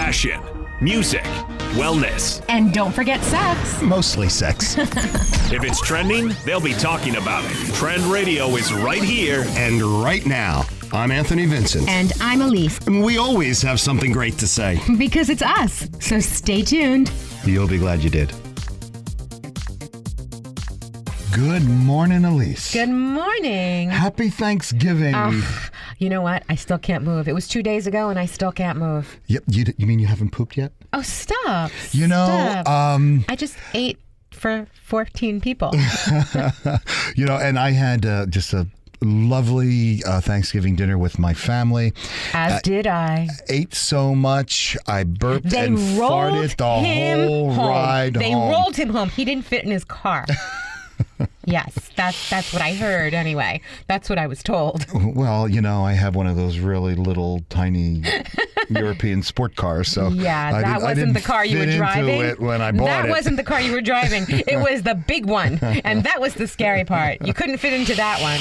fashion, music, wellness. And don't forget sex. Mostly sex. If it's trending, they'll be talking about it. Trend Radio is right here. And right now, I'm Anthony Vincent. And I'm Elise. And we always have something great to say. Because it's us. So stay tuned. You'll be glad you did. Good morning, Elise. Good morning. Happy Thanksgiving. You know what? I still can't move. It was 2 days ago and I still can't move. Yep. You mean you haven't pooped yet? Oh, stop. You know, Stop. I just ate for 14 people. You know, and I had just a lovely Thanksgiving dinner with my family. As did I. Ate so much, I burped They and rolled farted the him whole home. ride They home. rolled him home. He didn't fit in his car. Yes, that's what I heard anyway. That's what I was told. Well, you know, I have one of those really little tiny European sport cars, so Yeah, that wasn't the car you were driving. It when I bought that it. wasn't the car you were driving. It was the big one, and that was the scary part. You couldn't fit into that one.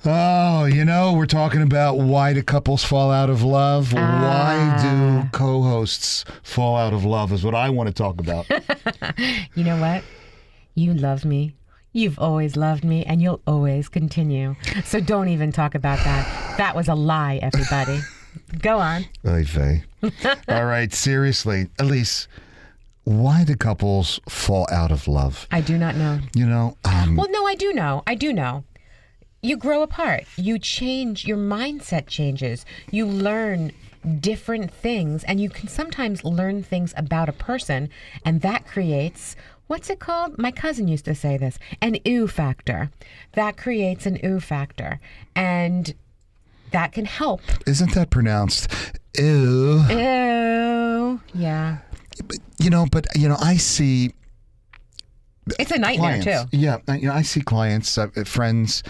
Oh, you know, we're talking about why do couples fall out of love? Why do co-hosts fall out of love is what I want to talk about. You know what? You love me. You've always loved me, and you'll always continue. So don't even talk about that. That was a lie, everybody. Go on. Oy vey. All right, seriously, Elise, why do couples fall out of love? I do not know. You know, Well, no, I do know. I do know. You grow apart. You change. Your mindset changes. You learn different things, and you can sometimes learn things about a person, and that creates, what's it called? My cousin used to say this, an ew factor. That creates an ew factor, and that can help. isn't that pronounced ew? Ew. Yeah. But I see It's a nightmare, clients. too. Yeah, I see clients, friends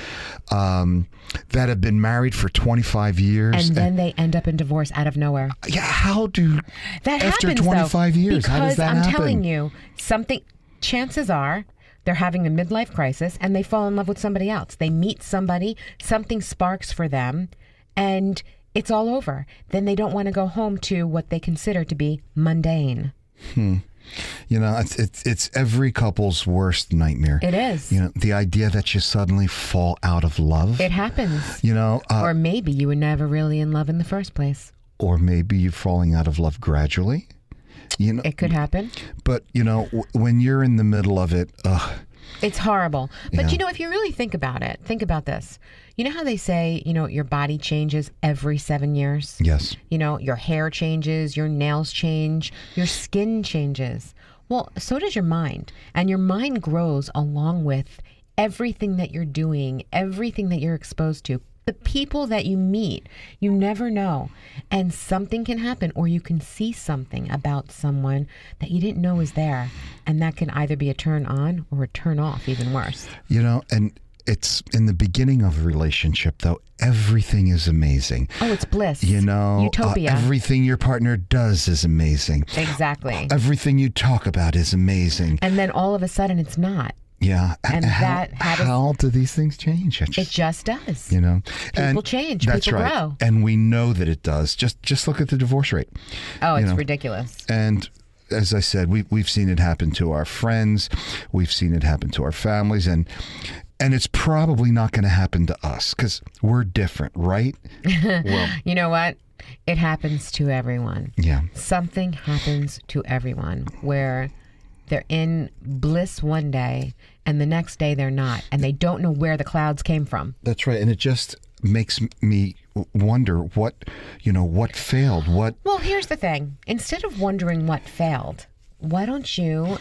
that have been married for 25 years. And then they end up in divorce out of nowhere. Yeah, how do That after happens, 25 though, years? How does because that I'm happen? telling you, chances are they're having a midlife crisis and they fall in love with somebody else. They meet somebody, something sparks for them, and it's all over. Then they don't want to go home to what they consider to be mundane. You know, it's every couple's worst nightmare. It is. You know, the idea that you suddenly fall out of love. It happens. You know, Or maybe you were never really in love in the first place. or maybe you're falling out of love gradually. You know, It could happen. but you know, when you're in the middle of it, It's horrible. But, Yeah. if you really think about it, think about this. You know how they say, your body changes every 7 years? yes. Your hair changes, your nails change, your skin changes. Well, so does your mind. And your mind grows along with everything that you're doing, everything that you're exposed to. The people that you meet, you never know. And something can happen, or you can see something about someone that you didn't know was there. And that can either be a turn on or a turn off, even worse. You know, and it's in the beginning of a relationship, though, everything is amazing. Oh, it's bliss. You know, Utopia. everything your partner does is amazing. Exactly. Everything you talk about is amazing. And then all of a sudden it's not. Yeah. And how do these things change? It just does. You know, People change. That's People right. grow. And we know that it does. Just look at the divorce rate. Oh, it's know. ridiculous. And as I said, we've seen it happen to our friends. We've seen it happen to our families, and it's probably not going to happen to us because we're different, right? Well, You know what? It happens to everyone. yeah. Something happens to everyone where they're in bliss one day and the next day they're not, and they don't know where the clouds came from. That's right. And it just makes me wonder what failed, what. Well, here's the thing. Instead of wondering what failed, why don't you,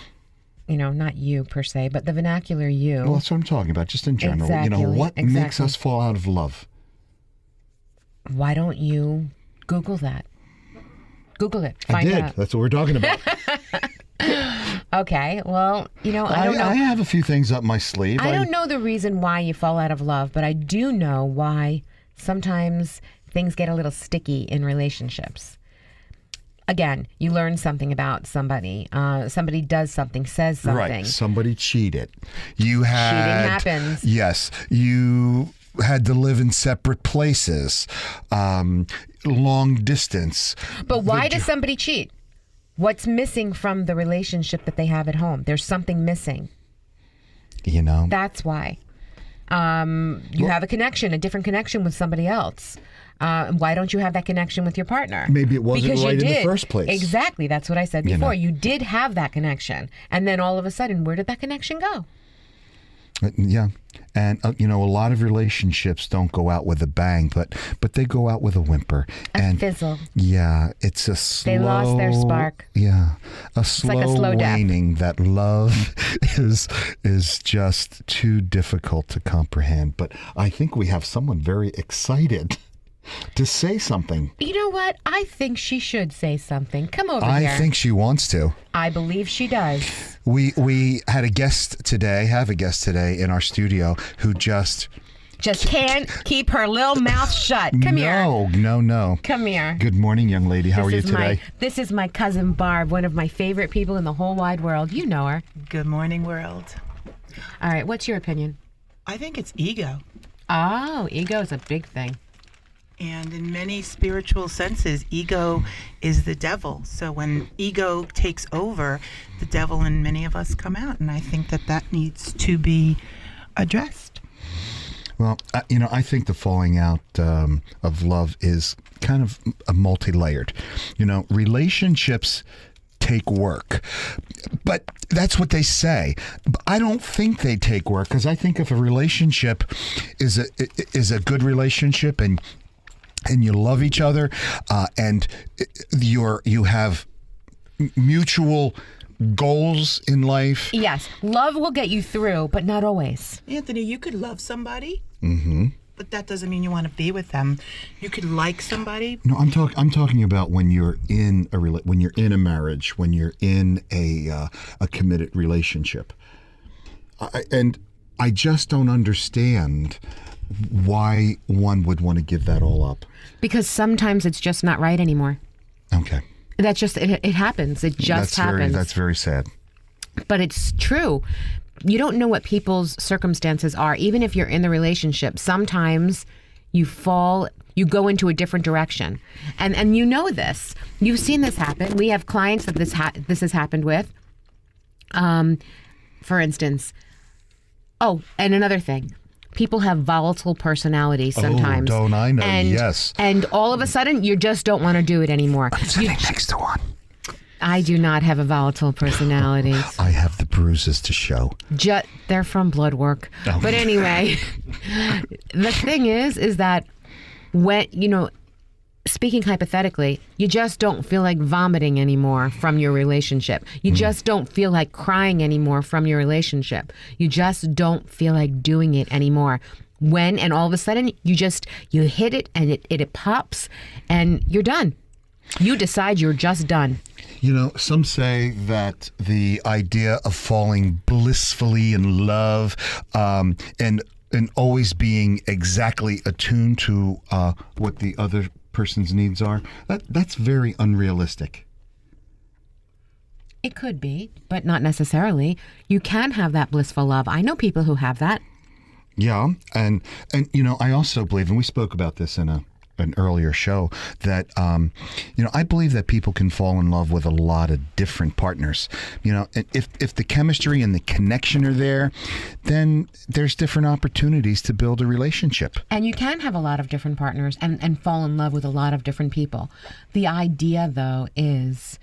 not you per se, but the vernacular you. Well, that's what I'm talking about, just in general. Exactly, What makes exactly. us fall out of love? Why don't you Google that? Google it. I Find did. out. That's what we're talking about. Okay. Well, I don't know. I have a few things up my sleeve. I don't know the reason why you fall out of love, but I do know why sometimes things get a little sticky in relationships. Again, you learn something about somebody. Somebody does something, says something. Right. Somebody cheated. You had. Cheating happens. Yes. You had to live in separate places. Long distance. But why does somebody cheat? What's missing from the relationship that they have at home? There's something missing. You know? That's why. You have a different connection with somebody else. Why don't you have that connection with your partner? Maybe it wasn't Because right you in the did. first place. Exactly. That's what I said You know. before. You did have that connection. And then all of a sudden, where did that connection go? Yeah. And, a lot of relationships don't go out with a bang, but they go out with a whimper. A fizzle. Yeah, it's a slow... They lost their spark. Yeah. A slow, like a slow death. waning that love is just too difficult to comprehend. But I think we have someone very excited to say something. You know what? I think she should say something. Come over here. I think she wants to. I believe she does. We had a guest today in our studio who just can't keep her little mouth shut. Come here. No. Come here. Good morning, young lady. How are you today? This is my cousin Barb, one of my favorite people in the whole wide world. You know her. Good morning, world. All right, what's your opinion? I think it's ego. Oh, ego is a big thing. And in many spiritual senses, ego is the devil. So when ego takes over, the devil and many of us come out. And I think that needs to be addressed. Well, I think the falling out of love is kind of a multi-layered. Relationships take work, but that's what they say. But I don't think they take work, because I think if a relationship is a good relationship and you love each other, and you have mutual goals in life. Yes, love will get you through, but not always. Anthony, you could love somebody, Mm-hmm. but that doesn't mean you want to be with them. You could like somebody. No, I'm talking about when you're in a marriage, when you're in a committed relationship, and I just don't understand why one would want to give that all up. Because sometimes it's just not right anymore. Okay. That's just, it happens. It just happens. That's very sad. But it's true. You don't know what people's circumstances are. Even if you're in the relationship, sometimes you go into a different direction. And you know this. You've seen this happen. We have clients that this has happened with. For instance. Oh, and another thing. People have volatile personalities sometimes. Oh, don't I know? And, yes. And all of a sudden, you just don't want to do it anymore. I'm sitting next to one. I do not have a volatile personality. I have the bruises to show. They're from blood work. Oh. But anyway, the thing is that when, speaking hypothetically, you just don't feel like vomiting anymore from your relationship. You just don't feel like crying anymore from your relationship. You just don't feel like doing it anymore. And all of a sudden, you hit it and it pops and you're done. You decide you're just done. Some say that the idea of falling blissfully in love and always being exactly attuned to what the other person's needs are, that's very unrealistic. It could be, but not necessarily. You can have that blissful love. I know people who have that. Yeah, and I also believe, and we spoke about this in an earlier show, that I believe that people can fall in love with a lot of different partners. If the chemistry and the connection are there, then there's different opportunities to build a relationship. And you can have a lot of different partners and fall in love with a lot of different people. The idea, though, is,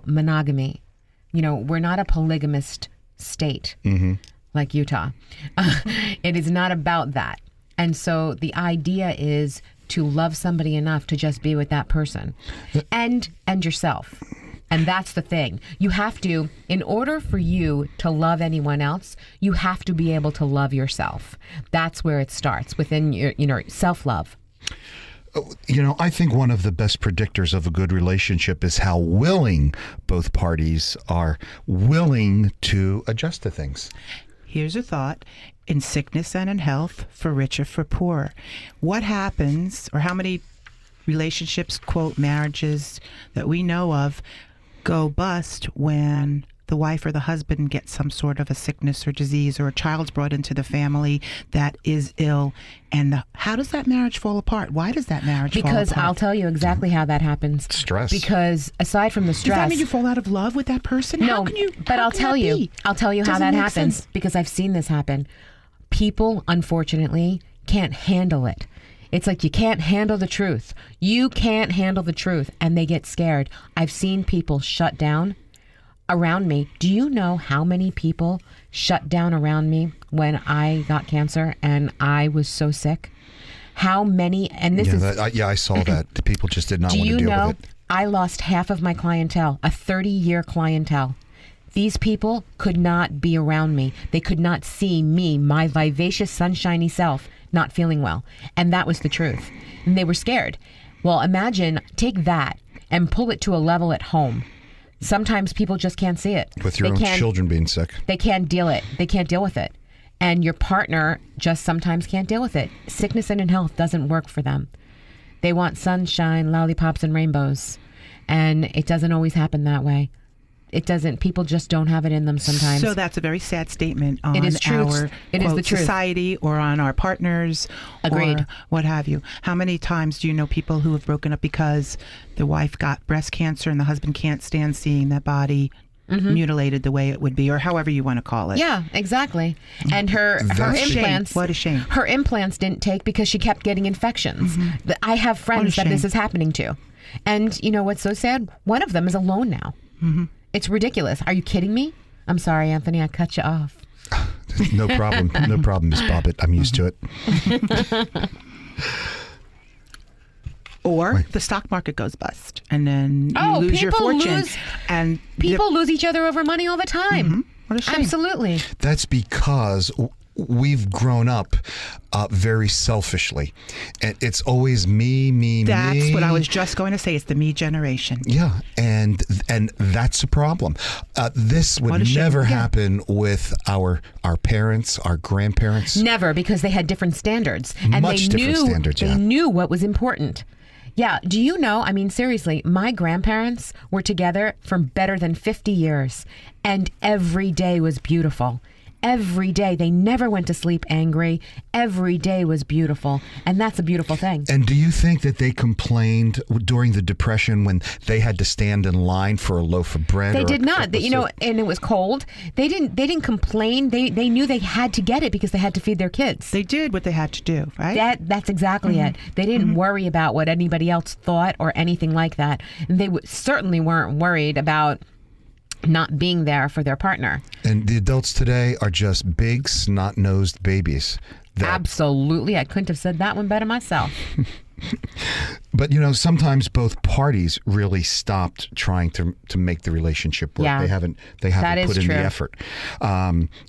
monogamy. We're not a polygamist state like Utah. It is not about that. And so the idea is to love somebody enough to just be with that person and yourself. And that's the thing. You have to, in order for you to love anyone else, you have to be able to love yourself. That's where it starts, within your self-love. I think one of the best predictors of a good relationship is how willing both parties are willing to adjust to things. Here's a thought. In sickness and in health, for rich or for poor. What happens, or how many relationships, quote, marriages that we know of, go bust when the wife or the husband gets some sort of a sickness or disease, or a child's brought into the family that is ill, and how does that marriage fall apart? Why does that marriage fall Because apart? I'll tell you exactly how that happens. Stress. Because aside from the Does stress, that mean you fall out of love with that person? no, How can you? but how I'll can tell that you. be? I'll tell you how Doesn't that make happens sense. because I've seen this happen. People, unfortunately, can't handle it. It's like you can't handle the truth. You can't handle the truth, and they get scared. I've seen people shut down around me. Do you know how many people shut down around me when I got cancer and I was so sick? How many? And this is. I saw that. The people just did not Do want to you deal know with it. I lost half of my clientele, a 30-year clientele. These people could not be around me. They could not see me, my vivacious, sunshiny self, not feeling well. And that was the truth. And they were scared. Well, imagine, take that and pull it to a level at home. Sometimes people just can't see it. With your They own can't- children being sick. They can't deal it. They can't deal with it. And your partner just sometimes can't deal with it. Sickness and in health doesn't work for them. They want sunshine, lollipops, and rainbows. And it doesn't always happen that way. It doesn't. People just don't have it in them sometimes. So that's a very sad statement on It is true. our It is quote, the truth. society, or on our partners, Agreed. or what have you. How many times do you know people who have broken up because the wife got breast cancer and the husband can't stand seeing that body mutilated the way it would be, or however you want to call it? Yeah, exactly. And her That's- implants. What a shame. Her implants didn't take because she kept getting infections. I have friends that this shame. is happening to. And you know what's so sad? One of them is alone now. It's ridiculous. Are you kidding me? I'm sorry, Anthony. I cut you off. No problem. No problem, Miss Bobbitt. I'm used to it. Or the stock market goes bust, and then you Oh, lose your people fortune. lose- And People lose each other over money all the time. What a shame. Absolutely. That's because we've grown up very selfishly. And it's always me, That's me. what I was just going to say. It's the me generation. Yeah, and that's a problem. This What a would shame. never Yeah. happen with our parents, our grandparents. Never, because they had different standards. And Much they different knew, standards, They yeah. knew what was important. Yeah. Do you know? I mean, seriously, my grandparents were together for better than 50 years, and every day was beautiful. Every day. They never went to sleep angry. Every day was beautiful. And that's a beautiful thing. And do you think that they complained during the Depression when they had to stand in line for a loaf of bread? They or did a not. cup They, of you know, soup? and it was cold. They didn't complain. They knew they had to get it because they had to feed their kids. They did what they had to do, right? That's exactly it. They didn't worry about what anybody else thought or anything like that. And they certainly weren't worried about not being there for their partner. And the adults today are just big, snot-nosed babies. that- Absolutely. I couldn't have said that one better myself. But, you know, sometimes both parties really stopped trying to make the relationship work. Yeah. They haven't That is put in true. the effort.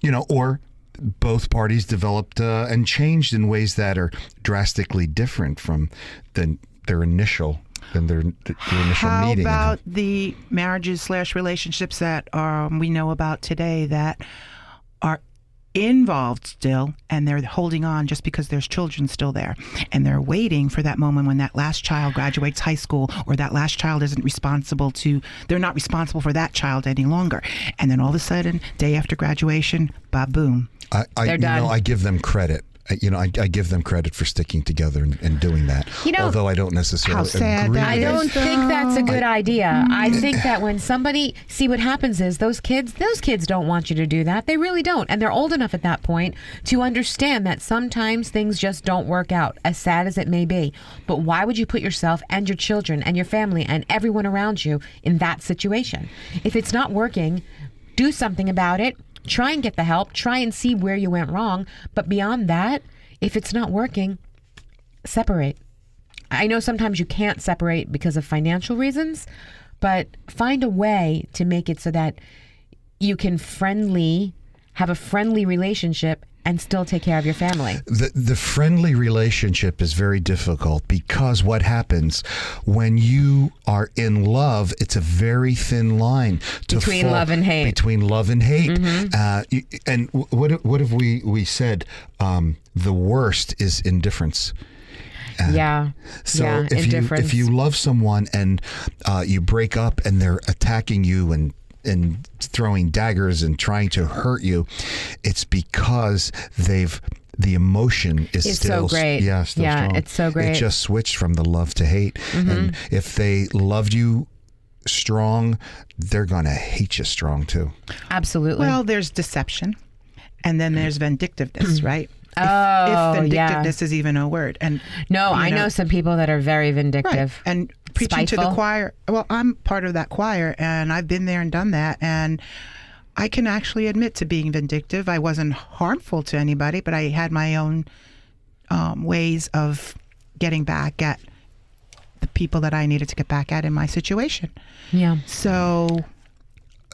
You know, or both parties developed and changed in ways that are drastically different from their initial How meeting. about the marriages / relationships that we know about today that are involved still, and they're holding on just because there's children still there, and they're waiting for that moment when that last child graduates high school, or that last child isn't responsible to, they're not responsible for that child any longer, and then all of a sudden, day after graduation, ba-boom. They're done. I give them credit. I give them credit for sticking together and doing that. You know, although I don't necessarily how sad agree. that I with it. don't think that's a good idea. I think that when somebody, see what happens is those kids don't want you to do that. They really don't. And they're old enough at that point to understand that sometimes things just don't work out, as sad as it may be. But why would you put yourself and your children and your family and everyone around you in that situation? If it's not working, do something about it. Try and get the help. Try and see where you went wrong. But beyond that, if it's not working, separate. I know sometimes you can't separate because of financial reasons, but find a way to make it so that you can have a friendly relationship and still take care of your family. The friendly relationship is very difficult because what happens when you are in love, it's a very thin line Between love and hate. Between love and hate. And what have we said? The worst is indifference. Yeah. So yeah, if indifference. you love someone and you break up and they're attacking you and and throwing daggers and trying to hurt you, it's because the emotion is It's still so great. still Yeah, strong. it's so great. It just switched from the love to hate. And if they loved you strong, they're gonna hate you strong too. Absolutely. Well, there's deception, and then there's vindictiveness, right? Oh, if vindictiveness yeah. is even a word. And No, you I know some people that are very vindictive. Right. And preaching to the Spiteful. choir. Well, I'm part of that choir, and I've been there and done that. And I can actually admit to being vindictive. I wasn't harmful to anybody, but I had my own ways of getting back at the people that I needed to get back at in my situation. Yeah. So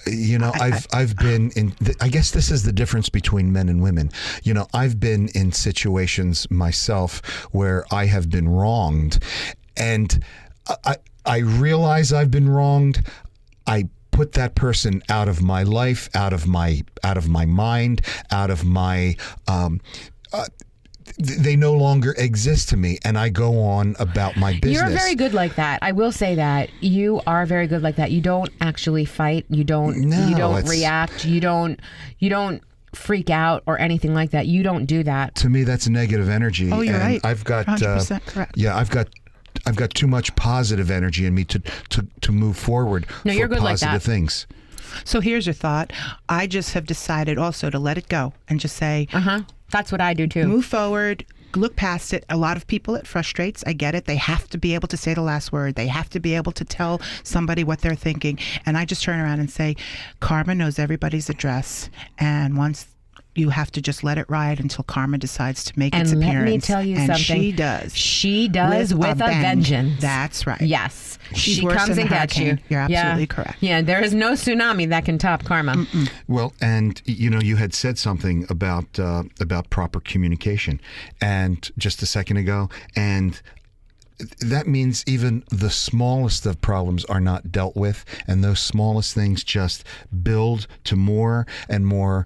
You know, I've been in. I guess this is the difference between men and women. You know, I've been in situations myself where I have been wronged, and I realize I've been wronged. I put that person out of my life, out of my mind, out of my. They no longer exist to me, and I go on about my business. You're very good like that. I will say that you are very good like that. You don't actually fight. You don't. No, you don't it's- react. You don't freak out or anything like that. You don't do that. To me, that's negative energy. Oh, you're and right. I've got 100% correct. Yeah, I've got too much positive energy in me to move forward. No, for you're good like positive that. things. So here's your thought. I just have decided also to let it go and just say, That's what I do too. move forward, look past it. A lot of people, it frustrates. I get it. They have to be able to say the last word. They have to be able to tell somebody what they're thinking. And I just turn around and say, karma knows everybody's address. And once you have to just let it ride until karma decides to make its And let appearance. me tell you and something. she does. She does with a vengeance. That's right. Yes. She's she worse comes than and a gets you. hurricane. You're absolutely Yeah. correct. Yeah, there is no tsunami that can top karma. Well, and you know, you had said something about proper communication, and just a second ago, and that means even the smallest of problems are not dealt with, and those smallest things just build to more and more,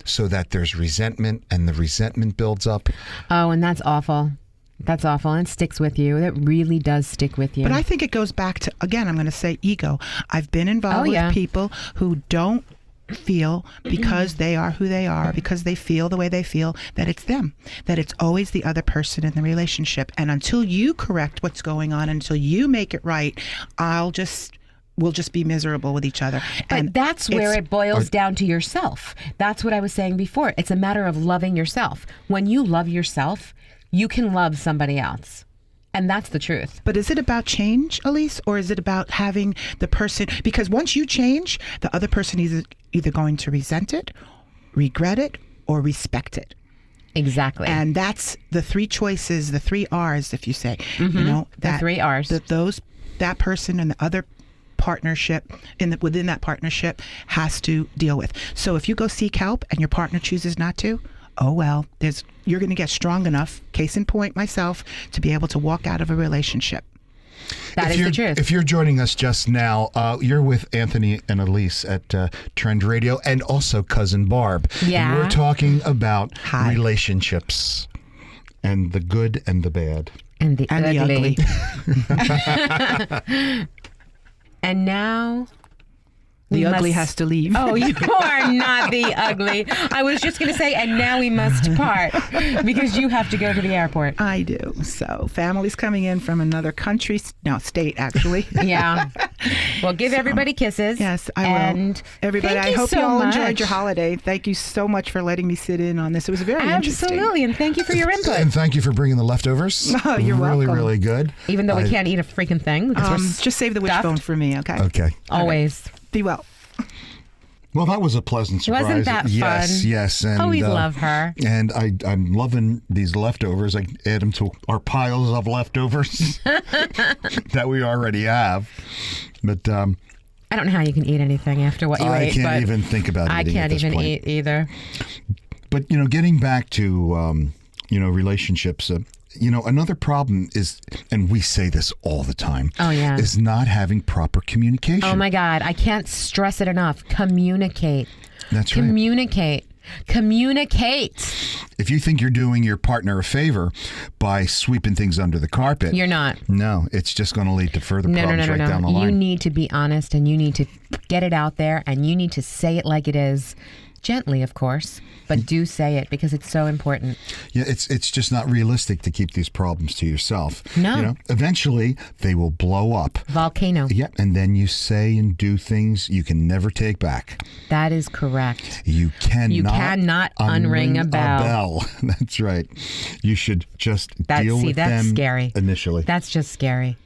so that there's resentment, and the resentment builds up. Oh, and that's awful. That's awful. And it sticks with you. It really does stick with you. But I think it goes back to, again, I'm going to say ego. I've been involved yeah. with people who don't feel, because they are who they are, because they feel the way they feel, that it's them, that it's always the other person in the relationship. And until you correct what's going on, until you make it right, we'll just be miserable with each other. But that's where it boils down to yourself. That's what I was saying before. It's a matter of loving yourself. When you love yourself, you can love somebody else. And that's the truth. But is it about change, Elise, or is it about having the person, because once you change, the other person is either going to resent it, regret it, or respect it. Exactly. And that's the three choices, the three R's, if you say, you know, The three R's. That person and the other partnership within that partnership has to deal with. So if you go seek help and your partner chooses not to, oh well, you're going to get strong enough, case in point myself, to be able to walk out of a relationship. That is the truth. If you're joining us just now, you're with Anthony and Elise at Trend Radio, and also Cousin Barb. Yeah. And we're talking about Hi. relationships, and the good and the bad. And the And ugly. the ugly. And now... The we ugly must- has to leave. Oh, you are not the ugly. I was just going to say, and now we must part because you have to go to the airport. I do. So families coming in from another country, no, state actually. Yeah. Well, give everybody kisses. Yes, I will. And everybody, thank I you hope so you all much. enjoyed your holiday. Thank you so much for letting me sit in on this. It was very interesting. Absolutely, and thank you for your input. And thank you for bringing the leftovers. Oh, you're really, welcome. really good. Even though we can't eat a freaking thing. Because we're Just save the stuffed. wishbone for me, okay? Okay. Always. Be well. Well, that was a pleasant surprise. Wasn't that Yes, fun? yes. And, Always love her. And I'm loving these leftovers. I add them to our piles of leftovers that we already have. But I don't know how you can eat anything after what you I ate. can't but even think about I eating at can't this even point. eat either. But, you know, getting back to, relationships, another problem is, and we say this all the time, Oh, yeah. is not having proper communication. Oh my God, I can't stress it enough. Communicate. That's right. Communicate. Communicate. If you think you're doing your partner a favor by sweeping things under the carpet, You're not. no, it's just going to lead to further problems right down the You line. need to be honest, and you need to get it out there, and you need to say it like it is. Gently, of course, but do say it because it's so important. Yeah, it's just not realistic to keep these problems to yourself. No. Eventually, they will blow up. Volcano. Yeah, and then you say and do things you can never take back. That is correct. You cannot unring a bell. That's right. You should just deal with that's them scary. initially. That's just scary.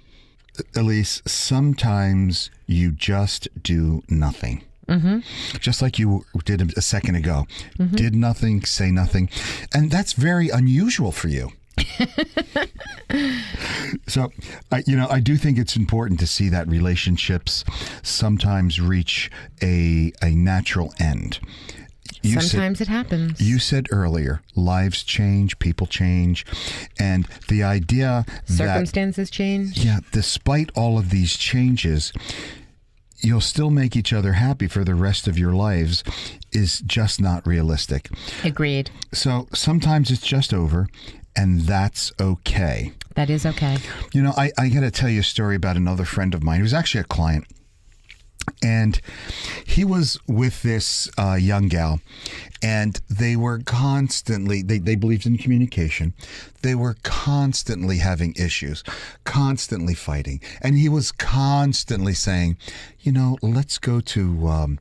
Elise, sometimes you just do nothing. Mm-hmm. Just like you did a second ago. Mm-hmm. Did nothing, say nothing. And that's very unusual for you. So, I do think it's important to see that relationships sometimes reach a natural end. Sometimes it happens. You said earlier, lives change, people change, and the idea Circumstances change. Yeah, despite all of these changes, you'll still make each other happy for the rest of your lives is just not realistic. Agreed. So sometimes it's just over, and that's okay. That is okay. I got to tell you a story about another friend of mine who's actually a client. And he was with this young gal, and they were constantly, they believed in communication. They were constantly having issues, constantly fighting. And he was constantly saying, let's go to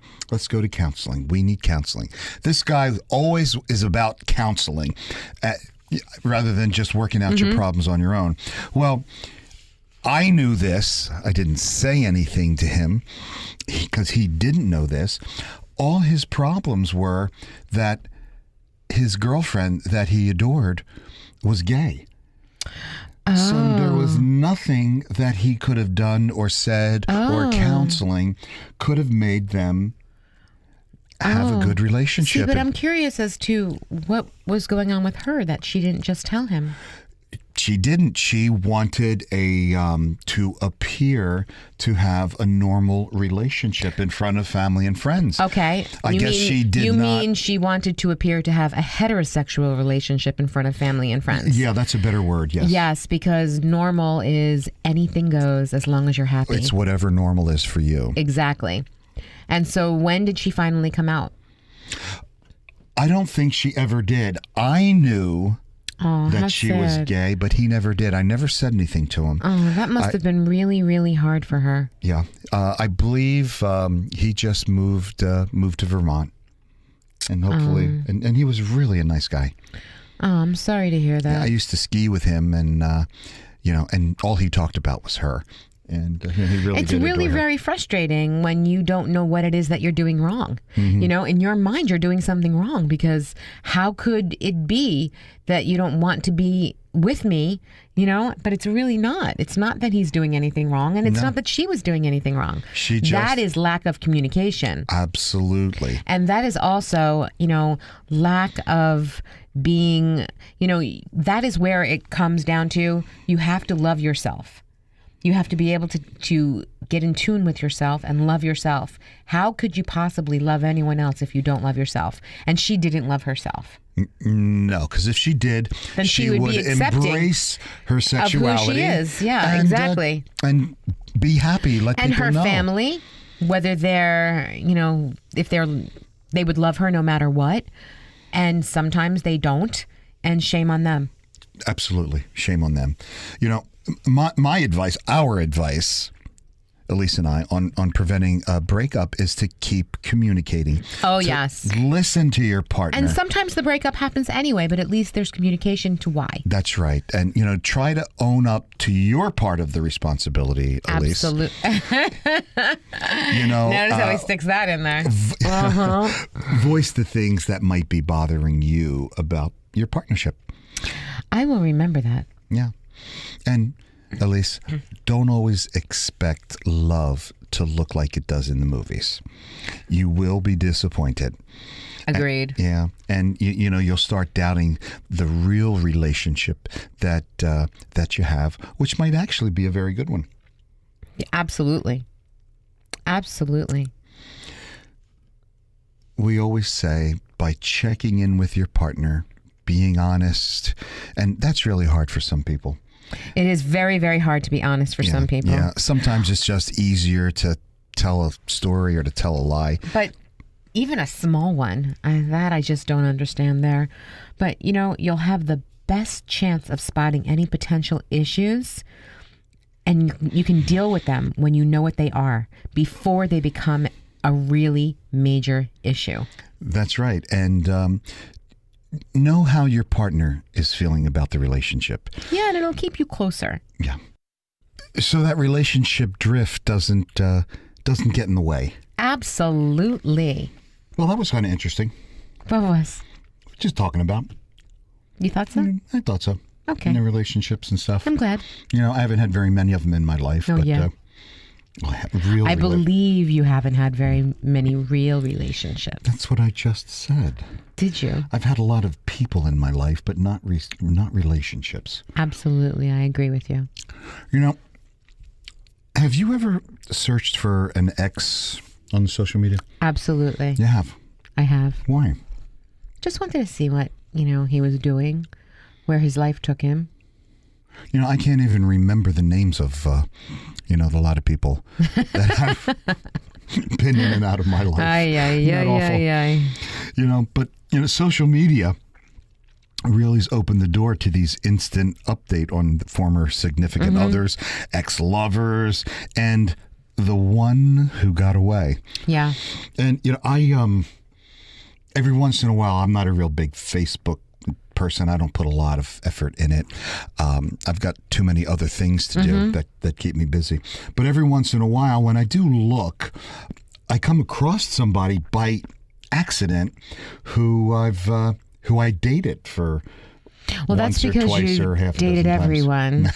counseling. We need counseling. This guy always is about counseling rather than just working out your problems on your own. Well, I knew this. I didn't say anything to him because he didn't know this. All his problems were that his girlfriend that he adored was gay. So there was nothing that he could have done or said or counseling could have made them have a good relationship. See, but I'm curious as to what was going on with her that she didn't just tell him. She didn't. She wanted to appear to have a normal relationship in front of family and friends. Okay. I guess she did You not. mean she wanted to appear to have a heterosexual relationship in front of family and friends? Yeah, that's a better word. Yes. Yes, because normal is anything goes as long as you're happy. It's whatever normal is for you. Exactly. And so when did she finally come out? I don't think she ever did. I knew Oh, how that she was sad. gay, but he never did. I never said anything to him. Oh, that must have been really, really hard for her. Yeah, I believe he just moved to Vermont, and hopefully, and he was really a nice guy. Oh, I'm sorry to hear that. I used to ski with him, and and all he talked about was her, and he really It's did really adore her. very frustrating when you don't know what it is that you're doing wrong. In your mind, you're doing something wrong because how could it be that you don't want to be with me, but it's really not. It's not that he's doing anything wrong, and it's not that she was doing anything wrong. That is lack of communication. Absolutely. And that is also, lack of being, that is where it comes down to you have to love yourself. You have to be able to get in tune with yourself and love yourself. How could you possibly love anyone else if you don't love yourself? And she didn't love herself. No, because if she did, Then she would be accepting embrace her sexuality. Of who she is. Yeah, and, exactly. And be happy. Let And people her know. family, whether they're, if they would love her no matter what. And sometimes they don't. And shame on them. Absolutely. Shame on them. My advice, our advice, Elise and I, on preventing a breakup is to keep communicating. Oh, yes. Listen to your partner. And sometimes the breakup happens anyway, but at least there's communication to why. That's right. And, try to own up to your part of the responsibility, Elise. Absolutely. Notice how he sticks that in there. Voice the things that might be bothering you about your partnership. I will remember that. Yeah. And Elise, don't always expect love to look like it does in the movies. You will be disappointed. Agreed. Yeah. And you'll start doubting the real relationship that you have, which might actually be a very good one. Yeah, absolutely. Absolutely. We always say by checking in with your partner, being honest. And that's really hard for some people. It is very, very hard to be honest for some people. Yeah, sometimes it's just easier to tell a story or to tell a lie. But even a small one, that I just don't understand there. But, you'll have the best chance of spotting any potential issues, and you can deal with them when you know what they are before they become a really major issue. That's right. And know how your partner is feeling about the relationship. Yeah, and it'll keep you closer. Yeah. So that relationship drift doesn't get in the way. Absolutely. Well, that was kind of interesting. What was? Just talking about. You thought so? I thought so. Okay. In the relationships and stuff. I'm glad. I haven't had very many of them in my life. Oh, but, yeah. Really, I believe you haven't had very many real relationships. That's what I just said. Did you? I've had a lot of people in my life, but not relationships. Absolutely. I agree with you. Have you ever searched for an ex on social media? Absolutely. You have. I have. Why? Just wanted to see what, he was doing, where his life took him. I can't even remember the names of, the lot of people that have been in and out of my life. But social media really has opened the door to these instant update on former significant others, ex-lovers, and the one who got away. Yeah. And, I, every once in a while, I'm not a real big Facebook person. I don't put a lot of effort in it. I've got too many other things to do that keep me busy. But every once in a while, when I do look, I come across somebody by accident who I dated for well, once that's because or twice you or half a dated dozen everyone.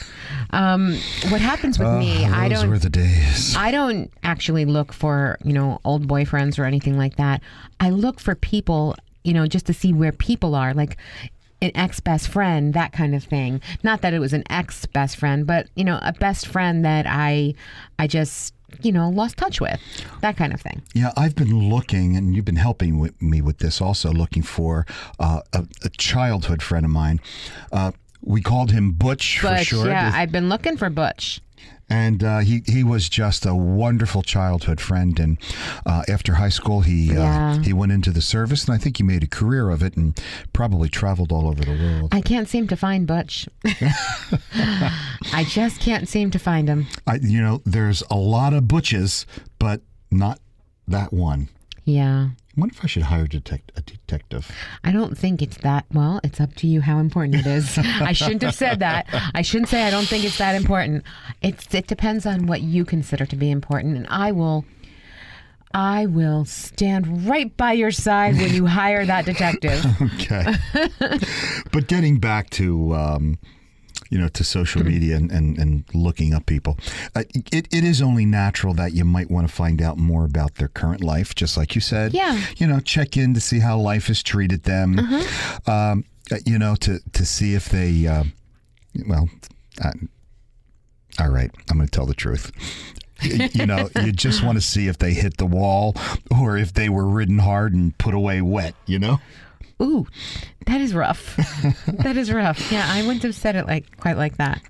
What happens with me, those were the days. I don't actually look for, old boyfriends or anything like that. I look for people, just to see where people are, like an ex-best friend, that kind of thing. Not that it was an ex-best friend, but, a best friend that I just, lost touch with, that kind of thing. Yeah, I've been looking, and you've been helping me with this also, looking for a childhood friend of mine. We called him Butch for short. Yeah, I've been looking for Butch. And he was just a wonderful childhood friend. And after high school, he went into the service, and I think he made a career of it and probably traveled all over the world. I can't seem to find Butch. I just can't seem to find him. There's a lot of Butches, but not that one. Yeah. I wonder if I should hire a detective. I don't think it's that. Well, it's up to you how important it is. I shouldn't have said that. I shouldn't say I don't think it's that important. It depends on what you consider to be important, and I will stand right by your side when you hire that detective. Okay. But getting back to to social media and looking up people. It is only natural that you might want to find out more about their current life, just like you said. Yeah. Check in to see how life has treated them. To see if they, all right, I'm going to tell the truth. You just want to see if they hit the wall or if they were ridden hard and put away wet, Ooh, that is rough. That is rough. Yeah, I wouldn't have said it quite like that.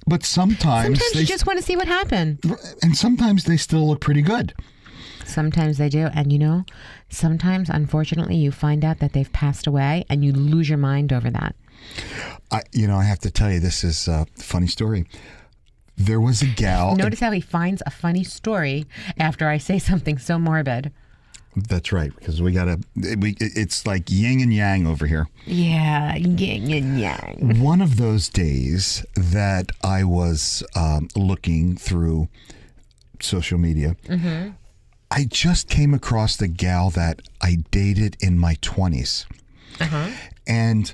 But sometimes you just want to see what happened. And sometimes they still look pretty good. Sometimes they do. And sometimes, unfortunately, you find out that they've passed away and you lose your mind over that. I have to tell you, this is a funny story. There was a gal. Notice how he finds a funny story after I say something so morbid. That's right, because it's like yin and yang over here. Yeah, yin and yang. One of those days that I was looking through social media, I just came across the gal that I dated in my 20s. And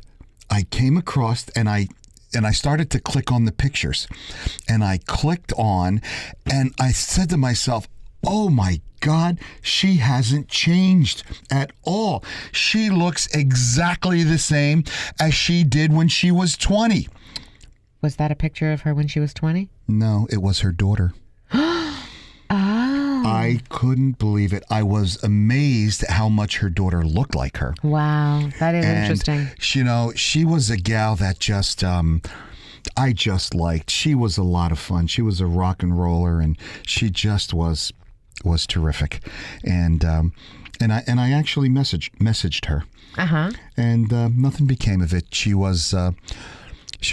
I came across, and I started to click on the pictures. And I clicked on, and I said to myself, oh my God, she hasn't changed at all. She looks exactly the same as she did when she was 20. Was that a picture of her when she was 20? No, it was her daughter. Oh. I couldn't believe it. I was amazed at how much her daughter looked like her. Wow, that is interesting. She was a gal that just I just liked. She was a lot of fun. She was a rock and roller, and she just was terrific. And I actually messaged her. And nothing became of it. She was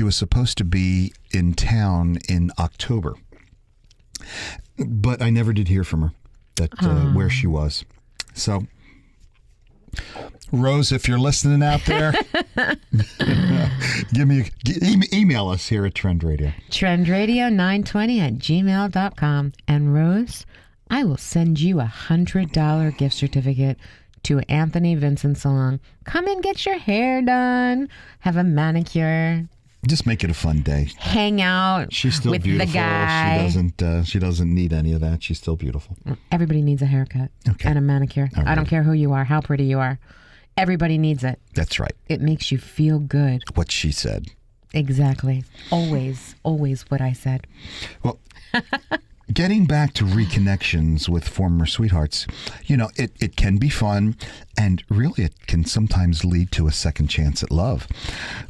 supposed to be in town in October, but I never did hear from her where she was. So, Rose, if you're listening out there, email us here at Trend Radio. trendradio920@gmail.com. And Rose, I will send you $100 gift certificate to Anthony Vincent Salon. Come and get your hair done, have a manicure, just make it a fun day. hang out She's still with beautiful. the guy. She doesn't need any of that. She's still beautiful. Everybody needs a haircut and a manicure. All right. I don't care who you are, how pretty you are. Everybody needs it. That's right. It makes you feel good. What she said. Exactly. Always what I said. Well, getting back to reconnections with former sweethearts, it can be fun, and really it can sometimes lead to a second chance at love.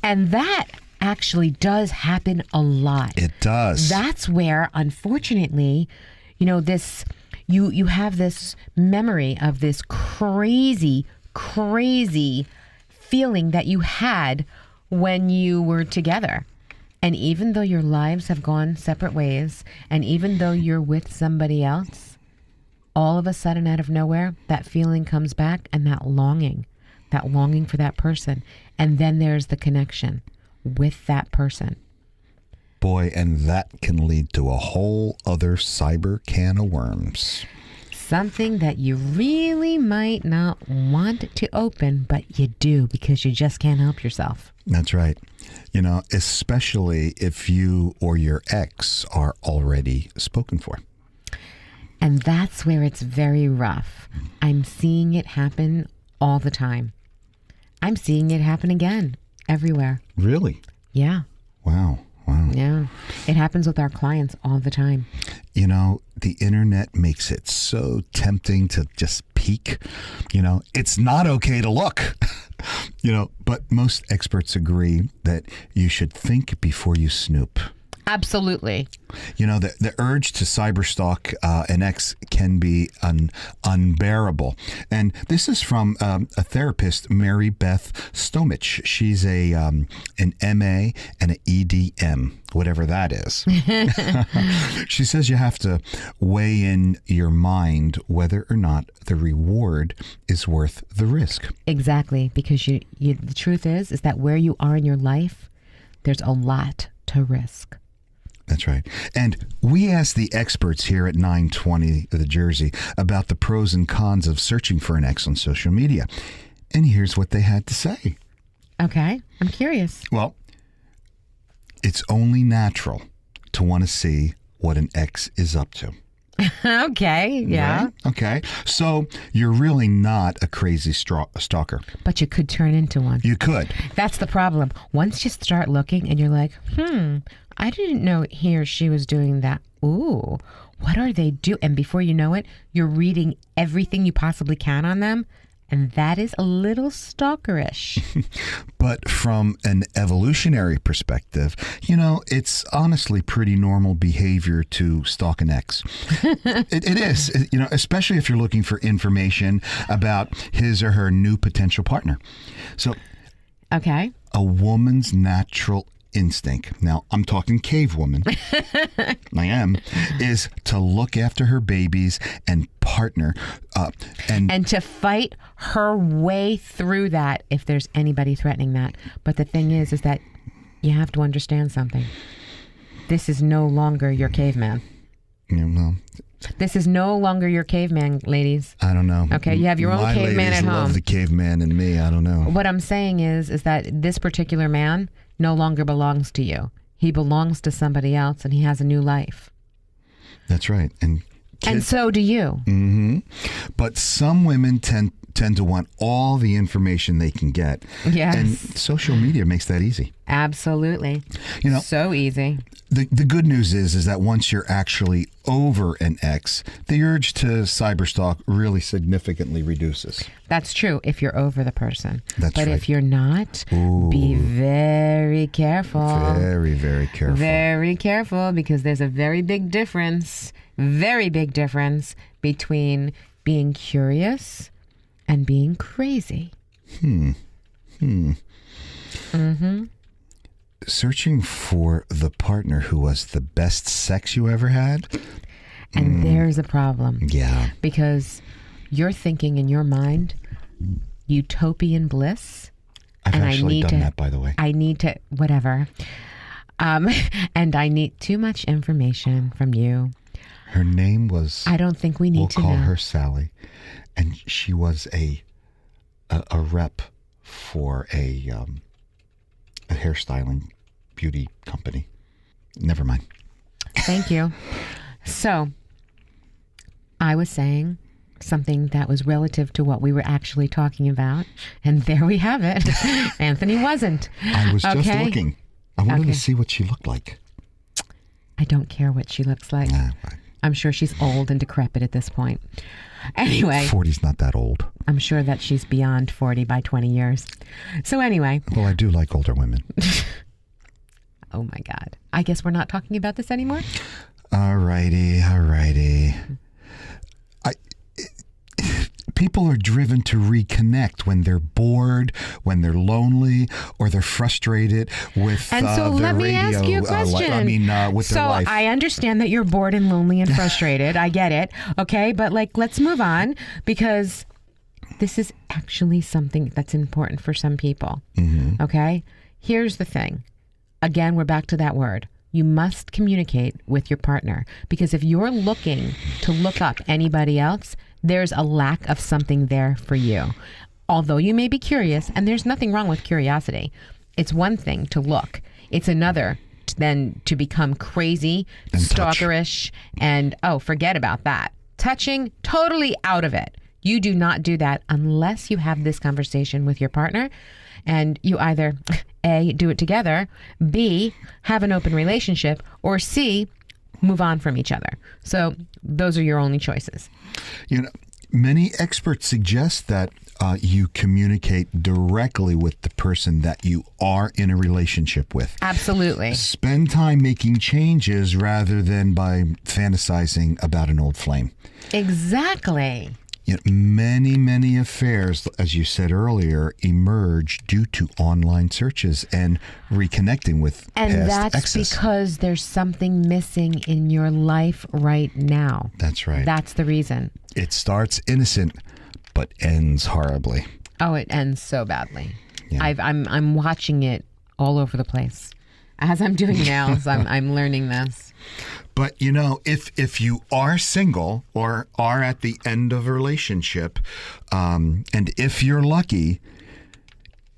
And that actually does happen a lot. It does. That's where, unfortunately, this you have this memory of this crazy feeling that you had when you were together. And even though your lives have gone separate ways, and even though you're with somebody else, all of a sudden, out of nowhere, that feeling comes back, and that longing for that person. And then there's the connection with that person. Boy, and that can lead to a whole other cyber can of worms. Something that you really might not want to open, but you do because you just can't help yourself. That's right. Especially if you or your ex are already spoken for. And that's where it's very rough. I'm seeing it happen all the time. I'm seeing it happen again everywhere. Really? Yeah. Wow. Yeah. It happens with our clients all the time. The internet makes it so tempting to just peek. It's not okay to look. But most experts agree that you should think before you snoop. Absolutely. The urge to cyberstalk an ex can be unbearable. And this is from a therapist, Mary Beth Stomich. She's an MA and an EDM, whatever that is. She says you have to weigh in your mind whether or not the reward is worth the risk. Exactly. Because the truth is that where you are in your life, there's a lot to risk. That's right. And we asked the experts here at 920 The Jersey about the pros and cons of searching for an ex on social media. And here's what they had to say. Okay. I'm curious. Well, it's only natural to want to see what an ex is up to. Okay. Yeah. Right? Okay. So you're really not a crazy stalker. But you could turn into one. You could. That's the problem. Once you start looking and you're like, I didn't know he or she was doing that. Ooh, what are they doing? And before you know it, you're reading everything you possibly can on them. And that is a little stalkerish. But from an evolutionary perspective, it's honestly pretty normal behavior to stalk an ex. It is, especially if you're looking for information about his or her new potential partner. So, okay. A woman's natural instinct, now I'm talking cave woman, I am, is to look after her babies and partner and to fight her way through that if there's anybody threatening that. But the thing is that you have to understand something. This is no longer your caveman. This is no longer your caveman, ladies. I don't know. Okay, you have your own caveman at home. Love the caveman in me. I don't know. What I'm saying is that this particular man no longer belongs to you. He belongs to somebody else, and he has a new life. That's right. And And so do you. But some women tend to want all the information they can get. Yes. And social media makes that easy. Absolutely. You know, So easy. the good news is that once you're actually over an ex, the urge to cyberstalk really significantly reduces. That's true if you're over the person. That's but right. if you're not, be very careful. Very, very careful. Very careful, because there's a very big difference between being curious and being crazy. Searching for the partner who was the best sex you ever had? And there's a problem. Yeah. Because you're thinking in your mind utopian bliss. I've And I actually need done to- that, by the way. I need to, whatever. And I need too much information from you. Her name was, I don't think we need we'll to call know. her Sally. And she was a rep for a hairstyling beauty company. Never mind. Thank you. So, I was saying something that was relative to what we were actually talking about, and there we have it. Anthony wasn't. I was just Okay. looking. I wanted Okay. to see what she looked like. I don't care what she looks like. Nah, right. I'm sure she's old and decrepit at this point. Anyway, 40's not that old. I'm sure that she's beyond 40 by 20 years. So anyway, Well, I do like older women. oh my God. I guess we're not talking about this anymore? All righty. People are driven to reconnect when they're bored, when they're lonely, or they're frustrated with And so their let me radio. ask you a question. With So their life. I understand that you're bored and lonely and frustrated. I get it. Okay. But let's move on, because this is actually something that's important for some people. Okay. Here's the thing. Again, we're back to that word. You must communicate with your partner, because if you're looking to look up anybody else, there's a lack of something there for you. Although you may be curious, and there's nothing wrong with curiosity. It's one thing to look. It's another then to become crazy, And touch. stalkerish, and forget about that. Touching, totally out of it. You do not do that unless you have this conversation with your partner, and you either A, do it together, B, have an open relationship, or C, move on from each other. So those are your only choices. You know, many experts suggest that you communicate directly with the person that you are in a relationship with. Absolutely. Spend time making changes rather than by fantasizing about an old flame. Exactly. You know, many affairs, as you said earlier, emerge due to online searches and reconnecting with And past that's exes. because there's something missing in your life right now. That's right. That's the reason. It starts innocent, but ends horribly. Oh, it ends so badly. Yeah. I'm watching it all over the place. As I'm doing nails, I'm learning this. But, you know, if you are single or are at the end of a relationship, and if you're lucky,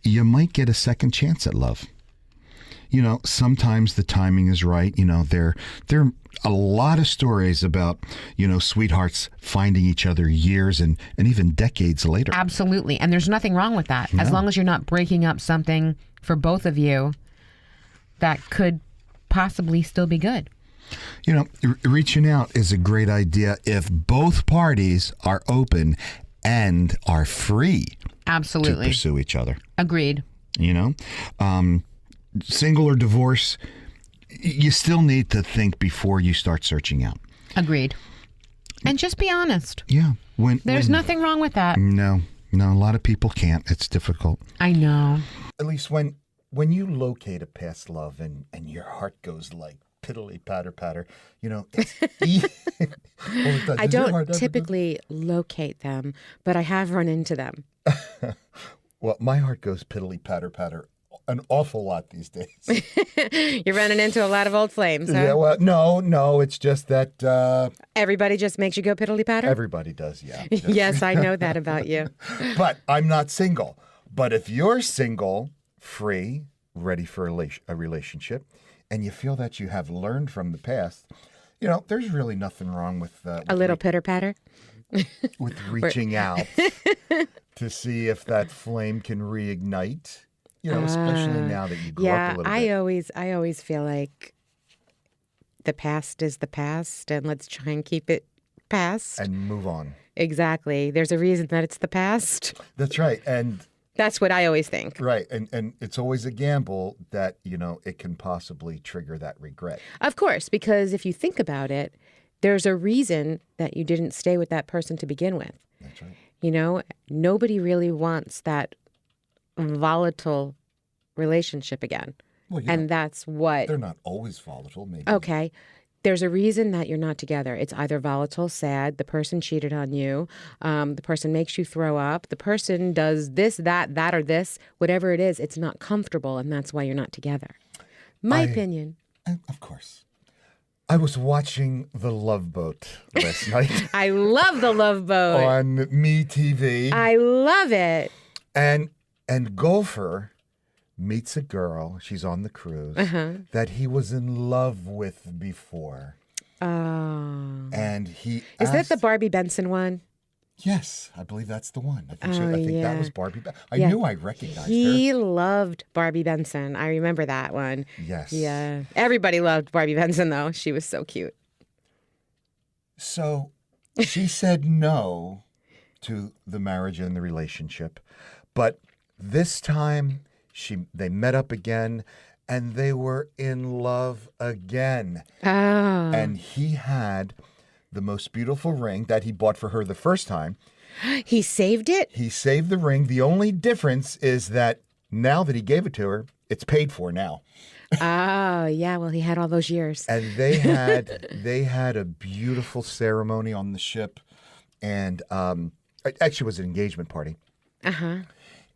you might get a second chance at love. You know, sometimes the timing is right. You know, there are a lot of stories about, you know, sweethearts finding each other years and even decades later. Absolutely. And there's nothing wrong with that. As long as you're not breaking up something for both of you that could possibly still be good. You know, reaching out is a great idea if both parties are open and are free to Absolutely. pursue each other. Agreed. You know, single or divorce, you still need to think before you start searching out. Agreed. And just be honest. Yeah. There's nothing wrong with that. No, a lot of people can't. It's difficult. I know. At least when you locate a past love and your heart goes like piddly patter patter, you know, it's I don't typically locate them, but I have run into them. Well, my heart goes piddly patter patter an awful lot these days. You're running into a lot of old flames, huh? Yeah, well, no, it's just that Everybody just makes you go piddly patter? everybody does, yeah. Yes, I know that about you. But I'm not single. But if you're single, free, ready for a relationship, and you feel that you have learned from the past, there's really nothing wrong with A little pitter patter. with reaching out to see if that flame can reignite. Especially now that you grew up a little bit. I always feel like the past is the past, and let's try and keep it past. And move on. Exactly. There's a reason that it's the past. That's right. And that's what I always think. right. And it's always a gamble that, it can possibly trigger that regret. Of course, because if you think about it, there's a reason that you didn't stay with that person to begin with. That's right. Nobody really wants that volatile relationship again. Well, and that's what... They're not always volatile, maybe. Okay. There's a reason that you're not together. It's either volatile, sad, the person cheated on you, the person makes you throw up, the person does this, that, or this, whatever it is, it's not comfortable, and that's why you're not together. My opinion. Of course. I was watching The Love Boat last night. I love The Love Boat. On MeTV. I love it. And Gopher meets a girl, she's on the cruise, that he was in love with before. Oh. And he Is that asked, the Barbie Benson one? Yes, I believe that's the one. I think, yeah. that was Barbie. I knew I recognized He her. loved Barbie Benson. I remember that one. Yes. Yeah. Everybody loved Barbie Benson, though. She was so cute. So she said no to the marriage and the relationship. But this time they met up again and they were in love again. Oh. And he had the most beautiful ring that he bought for her the first time. He saved it? He saved the ring. The only difference is that now that he gave it to her, it's paid for now. Oh, yeah. Well, he had all those years. And they had a beautiful ceremony on the ship. And it actually was an engagement party. Uh-huh.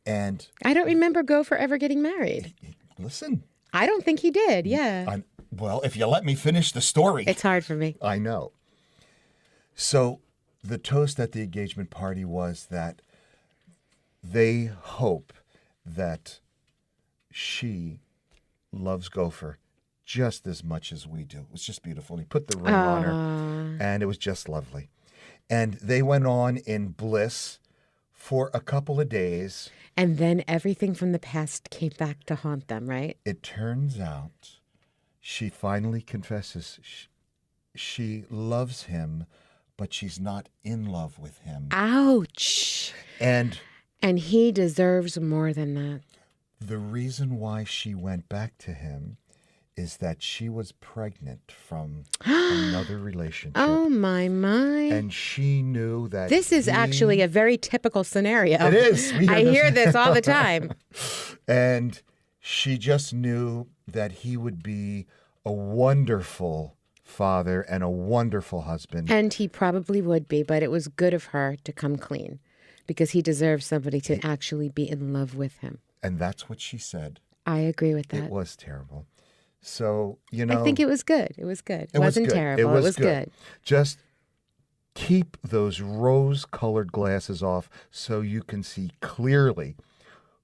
And I don't remember Gopher ever getting married. listen. I don't think he did. Yeah. Well, if you let me finish the story. It's hard for me. I know. So the toast at the engagement party was that they hope that she loves Gopher just as much as we do. It was just beautiful. And he put the ring on her, and it was just lovely. And they went on in bliss for a couple of days. And then everything from the past came back to haunt them, right? It turns out she finally confesses she loves him, but she's not in love with him. Ouch. And he deserves more than that. the reason why she went back to him is that she was pregnant from another relationship. Oh, my. And she knew that This is actually a very typical scenario. It is. I hear this all the time. And she just knew that he would be a wonderful father and a wonderful husband. And he probably would be, but it was good of her to come clean because he deserves somebody to actually be in love with him. And that's what she said. I agree with that. It was terrible. So, I think it was good. It was good. It wasn't good. terrible. It was good. Just keep those rose-colored glasses off so you can see clearly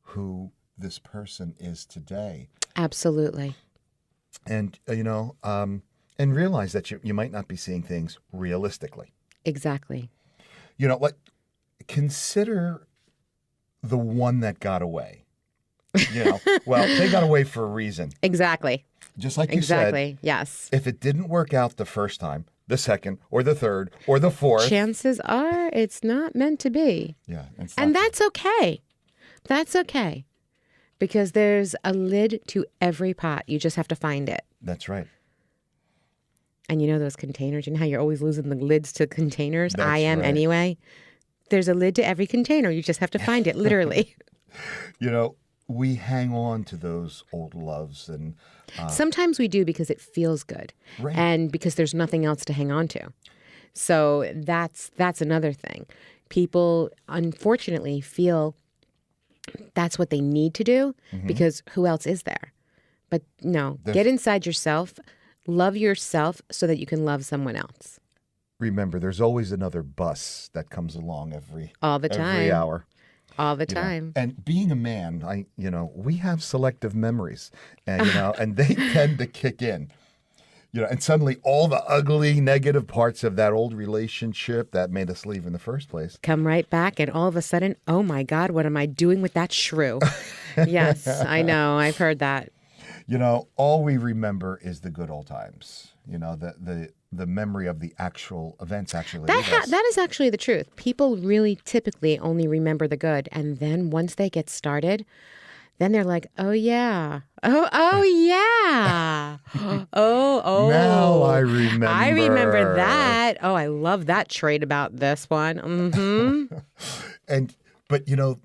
who this person is today. Absolutely. And, and realize that you might not be seeing things realistically. Exactly. Consider the one that got away. Well, they got away for a reason. Exactly. Just like you said. Exactly. Yes. If it didn't work out the first time, the second, or the third, or the fourth. Chances are it's not meant to be. Yeah. And that's okay. That's okay. Because there's a lid to every pot. You just have to find it. That's right. And those containers, how you're always losing the lids to containers? That's I am right. anyway. There's a lid to every container. You just have to find it, literally. We hang on to those old loves and Sometimes we do because it feels good. Right. And because there's nothing else to hang on to. So that's another thing. People, unfortunately, feel that's what they need to do because who else is there? But no, get inside yourself, love yourself so that you can love someone else. remember, there's always another bus that comes along every time. hour. All the time. And being a man, we have selective memories, and and they tend to kick in. You know, and suddenly all the ugly, negative parts of that old relationship that made us leave in the first place. Come right back, and all of a sudden, oh my God, what am I doing with that shrew? Yes, I know. I've heard that. You know, all we remember is the good old times. You know, the memory of the actual events actually leave us. That is actually the truth. People really typically only remember the good. And then once they get started, then they're like, oh, yeah. Oh, yeah. Oh. Now I remember. I remember that. Oh, I love that trait about this one. Mm-hmm. But, you know,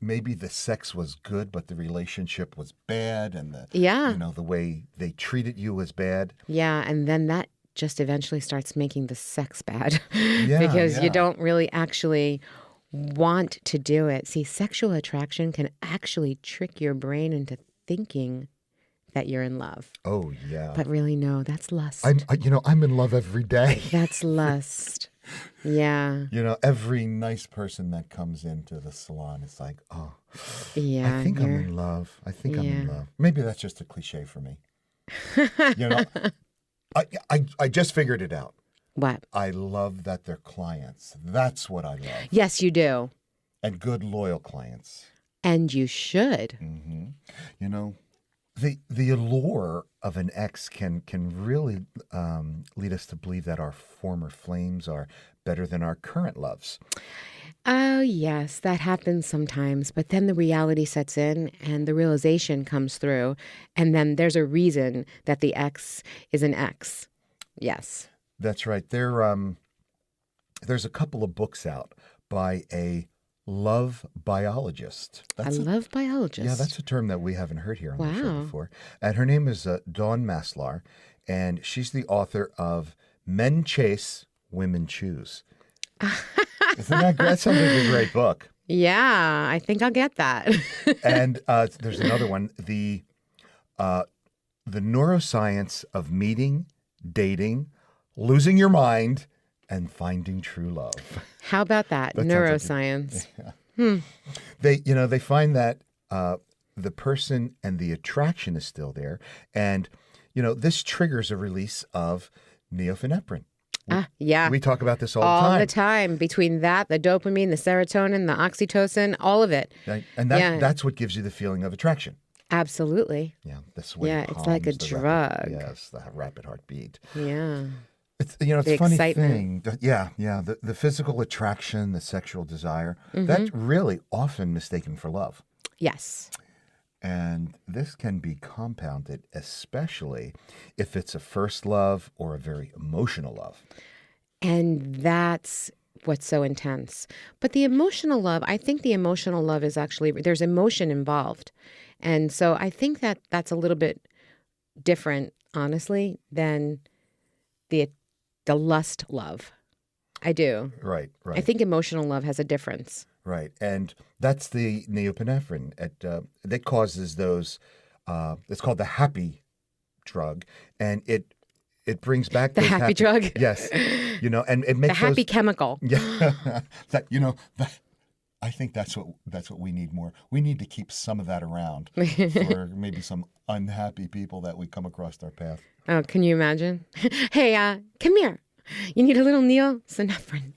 maybe the sex was good, but the relationship was bad. And you know, the way they treated you was bad. Yeah. And then that just eventually starts making the sex bad Yeah, because yeah. you don't really actually want to do it. See, sexual attraction can actually trick your brain into thinking that you're in love. Oh, yeah. But really, no, that's lust. I'm in love every day. That's lust. Yeah. You know, every nice person that comes into the salon is like, oh, Yeah. I think I'm you're- in love. I think I'm in Yeah. love. Maybe that's just a cliche for me. You know, I just figured it out. What? I love that they're clients. That's what I love. Yes, you do. And good, loyal clients. And you should. You know, the allure of an ex can really lead us to believe that our former flames are better than our current loves. Oh, yes, that happens sometimes. But then the reality sets in and the realization comes through. And then there's a reason that the ex is an ex. Yes. That's right. There's a couple of books out by a love biologist. I love biologists. Yeah, that's a term that we haven't heard here on the show Wow. before. And her name is Dawn Maslar, and she's the author of Men Chase, Women Choose. Isn't that great? That sounds like a great book. Yeah, I think I'll get that. And there's another one, the neuroscience of meeting, dating, losing your mind, and finding true love. How about that? That sounds like Neuroscience. They find that the person and the attraction is still there, and you know this triggers a release of norepinephrine. Yeah. We talk about this all all the time. the time. Between that, the dopamine, the serotonin, the oxytocin, all of it. Right? And Yeah. that's what gives you the feeling of attraction. Absolutely. Yeah, this way. Yeah, it's like a drug. Yes, the rapid heartbeat. Yeah. It's it's The a funny excitement. thing. Yeah. The physical attraction, the sexual desire, Mm-hmm. that's really often mistaken for love. Yes. And this can be compounded, especially if it's a first love or a very emotional love. And that's what's so intense. But the emotional love, I think the emotional love is actually, there's emotion involved. And so I think that that's a little bit different, honestly, than the lust love. I do. Right. I think emotional love has a difference. Right. And that's the norepinephrine that causes those, it's called the happy drug. And it brings back The those happy drug? Yes. You know, and it The makes happy those, chemical. yeah. I think that's what we need more. We need to keep some of that around for maybe some unhappy people that we come across our path. Oh, can you imagine? Hey, come here. You need a little neosynephrine.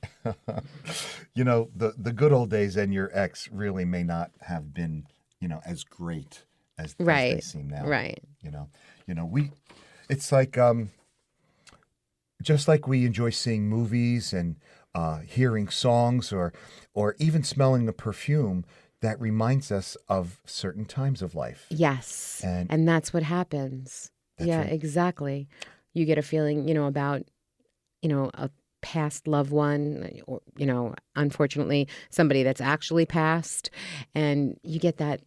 You know, the good old days and your ex really may not have been, you know, as great as they Right. seem now. Right. You know, it's like, just like we enjoy seeing movies and hearing songs or even smelling a perfume that reminds us of certain times of life. Yes. And- And that's what happens. Yeah, right. exactly. You get a feeling, about, a past loved one or, unfortunately, somebody that's actually passed. And you get that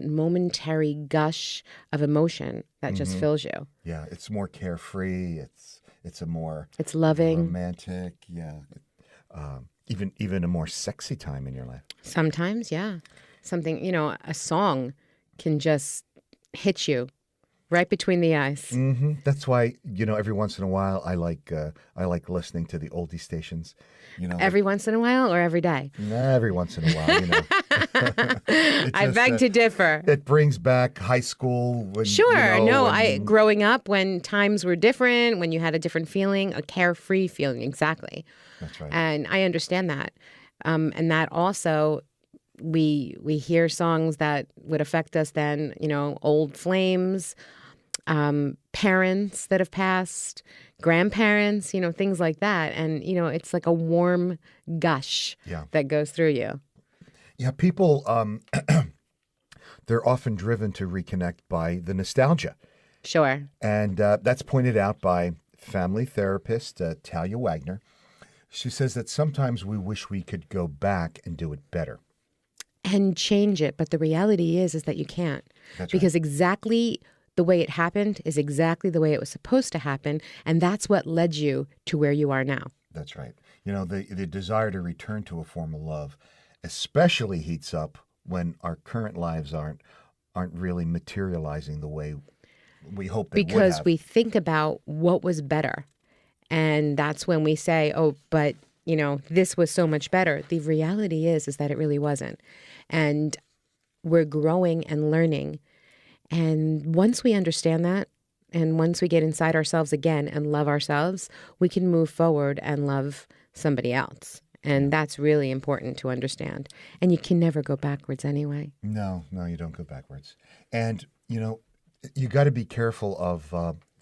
momentary gush of emotion that just fills you. Yeah, it's more carefree. It's a more It's loving. romantic. Yeah, even a more sexy time in your life. Sometimes, yeah. Something, a song can just hit you right between the eyes. That's why, every once in a while I like listening to the oldie stations. Every once in a while or every day? Every once in a while. I beg to differ. It brings back high school. When, Sure. Growing up when times were different, when you had a different feeling, a carefree feeling. Exactly. That's right. And I understand that. And that also, we hear songs that would affect us then, old flames, parents that have passed, grandparents, things like that. And, it's like a warm gush that goes through you. Yeah, people, they're often driven to reconnect by the nostalgia. Sure. And that's pointed out by family therapist Talia Wagner. She says that sometimes we wish we could go back and do it better. And change it. But the reality is that you can't. That's because exactly the way it happened is exactly the way it was supposed to happen. And that's what led you to where you are now. That's right. The desire to return to a form of love especially heats up when our current lives aren't really materializing the way we hope they would have. Because we think about what was better. And that's when we say, oh, but, this was so much better. The reality is that it really wasn't. And we're growing and learning. And once we understand that, and once we get inside ourselves again and love ourselves, we can move forward and love somebody else. And that's really important to understand. And you can never go backwards anyway. No, you don't go backwards. And, you got to be careful of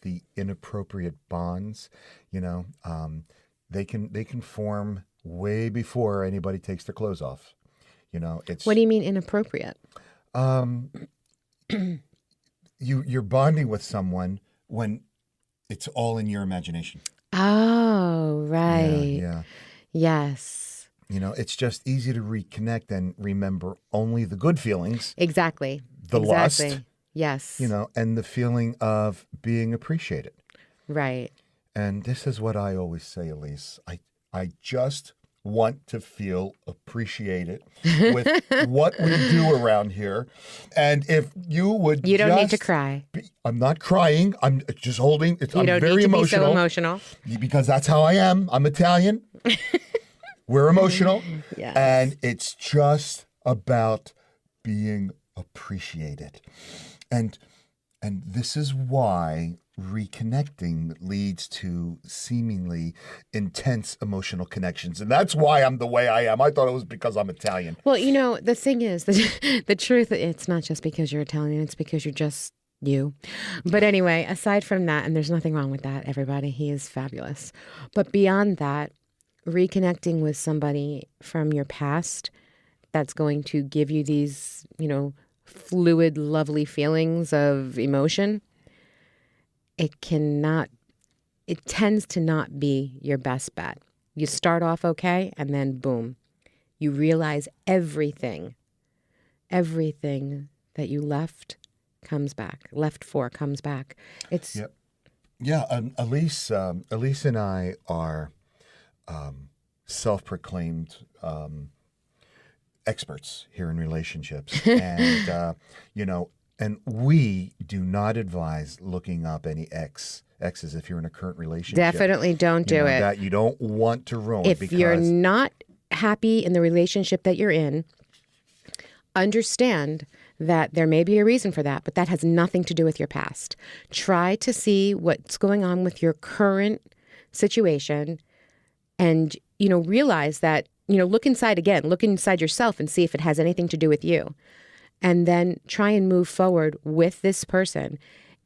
the inappropriate bonds. They can form way before anybody takes their clothes off. It's. What do you mean inappropriate? You're bonding with someone when it's all in your imagination. Oh, right. Yeah. Yes. It's just easy to reconnect and remember only the good feelings. Exactly. The lust. Yes. And the feeling of being appreciated. Right. And this is what I always say, Elise. I just want to feel appreciated with what we do around here. And if you would You don't need to cry. I'm not crying. I'm just holding. I'm don't very need to emotional. be so emotional. Because that's how I am. I'm Italian. We're emotional. Yes. And it's just about being appreciated. And this is why reconnecting leads to seemingly intense emotional connections. And that's why I'm the way I am. I thought it was because I'm Italian. Well, the thing is, the truth, it's not just because you're Italian, it's because you're just you. But anyway, aside from that, and there's nothing wrong with that, everybody, he is fabulous. But beyond that, reconnecting with somebody from your past that's going to give you these, fluid, lovely feelings of emotion, it tends to not be your best bet. You start off okay, and then boom, you realize everything that you left for comes back. It's Yep. Yeah. Elise and I are self-proclaimed experts here in relationships, and and we do not advise looking up any exes if you're in a current relationship. definitely don't do it. That you don't want to ruin. If because you're not happy in the relationship that you're in, understand that there may be a reason for that, but that has nothing to do with your past. Try to see what's going on with your current situation and, realize that, look inside yourself and see if it has anything to do with you. And then try and move forward with this person.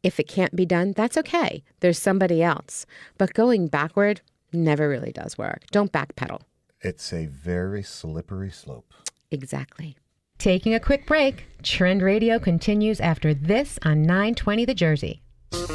If it can't be done, that's okay. There's somebody else. But going backward never really does work. Don't backpedal. It's a very slippery slope. Exactly. Taking a quick break, Trend Radio continues after this on 920 The Jersey.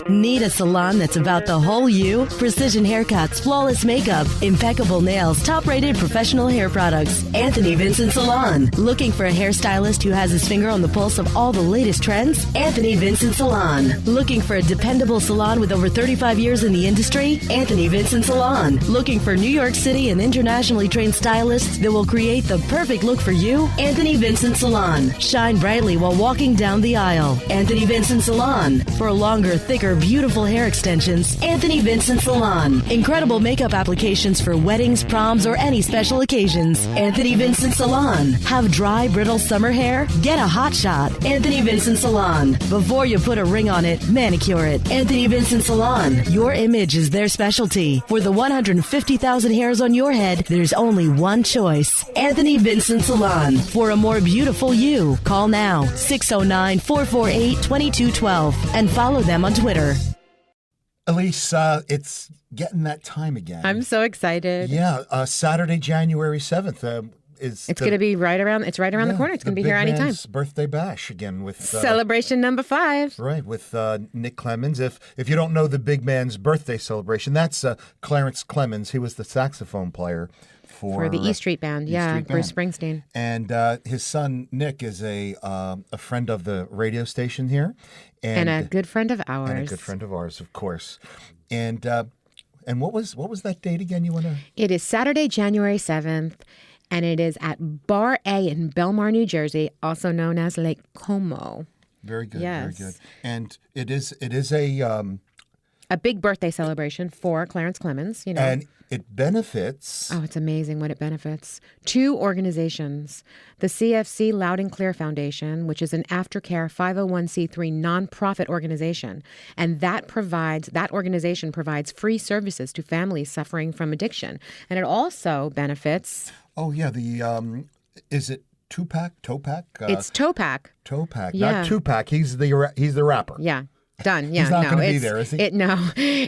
Need a salon that's about the whole you? Precision haircuts, flawless makeup, impeccable nails, top-rated professional hair products. Anthony Vincent Salon. Looking for a hairstylist who has his finger on the pulse of all the latest trends? Anthony Vincent Salon. Looking for a dependable salon with over 35 years in the industry? Anthony Vincent Salon. Looking for New York City and internationally trained stylists that will create the perfect look for you? Anthony Vincent Salon. Shine brightly while walking down the aisle. Anthony Vincent Salon. For longer, thicker, beautiful hair extensions, Anthony Vincent Salon. Incredible makeup applications for weddings, proms, or any special occasions. Anthony Vincent Salon. Have dry, brittle summer hair? Get a hot shot. Anthony Vincent Salon. Before you put a ring on it, manicure it. Anthony Vincent Salon. Your image is their specialty. For the 150,000 hairs on your head, there's only one choice. Anthony Vincent Salon. For a more beautiful you, call now 609-448-2212 and follow them on Twitter. Elise, it's getting that time again. I'm so excited. Yeah, Saturday, January 7th is. It's going to be right around the corner. It's going to be here anytime. Birthday bash again with celebration number 5. Right, with Nick Clemens. If you don't know the big man's birthday celebration, that's Clarence Clemens. He was the saxophone player for the E Street Band. Bruce Springsteen. And his son Nick is a friend of the radio station here, and a good friend of ours. And a good friend of ours, of course. And what was that date again? You want to? It is Saturday, January 7th. And it is at Bar A in Belmar, New Jersey, also known as Lake Como. Very good, yes. Very good. And it is a big birthday celebration for Clarence Clemens, you know. And it benefits. Oh, it's amazing what it benefits. 2 organizations. The CFC Loud and Clear Foundation, which is an aftercare 501c3 nonprofit organization. And that organization provides free services to families suffering from addiction. And it also benefits. Oh, yeah. Is it Tupac? Topac? It's Topac. Topac, Yeah. not Tupac. He's the rapper. Yeah. Done. Yeah, He's not no, going to be it's there, is he?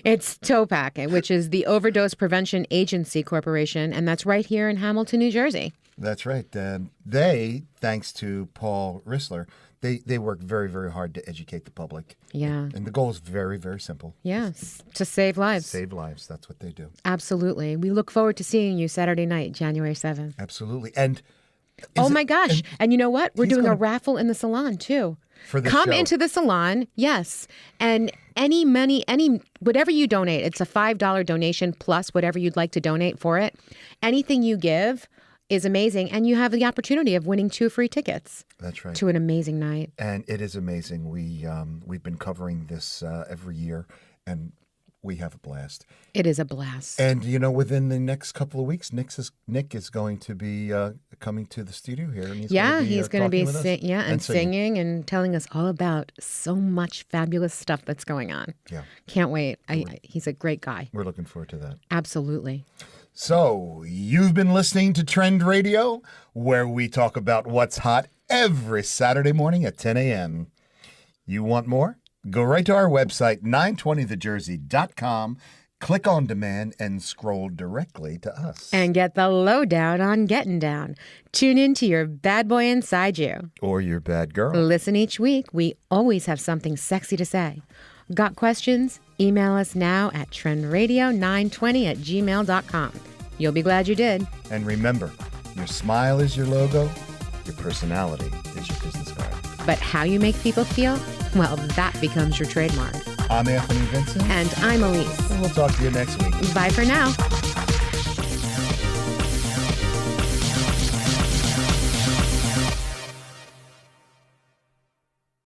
It's Topac, which is the Overdose Prevention Agency Corporation, and that's right here in Hamilton, New Jersey. That's right. They, thanks to Paul Rissler, they work very, very hard to educate the public. Yeah. And the goal is very, very simple. Yes, to save lives. Save lives. That's what they do. Absolutely. We look forward to seeing you Saturday night, January 7th. Absolutely. And my gosh. And you know what? We're doing a raffle in the salon, too. For the Come show. into the salon, yes. And any money, whatever you donate, it's a $5 donation plus whatever you'd like to donate for it. Anything you give is amazing. And you have the opportunity of winning 2 free tickets. That's right. To an amazing night. And it is amazing. We've been covering this every year, and we have a blast. It is a blast. And, within the next couple of weeks, Nick is going to be coming to the studio here. And he's going to be singing and telling us all about so much fabulous stuff that's going on. Yeah. Can't wait. He's a great guy. We're looking forward to that. Absolutely. So, you've been listening to Trend Radio, where we talk about what's hot every Saturday morning at 10 a.m. You want more? Go right to our website, 920thejersey.com, click on demand, and scroll directly to us. And get the lowdown on getting down. Tune in to your bad boy inside you. Or your bad girl. Listen each week. We always have something sexy to say. Got questions? Email us now at trendradio920@gmail.com. You'll be glad you did. And remember, your smile is your logo, your personality is your business card. But how you make people feel? Well, that becomes your trademark. I'm Anthony Vincent. And I'm Elise. And we'll talk to you next week. Bye for now.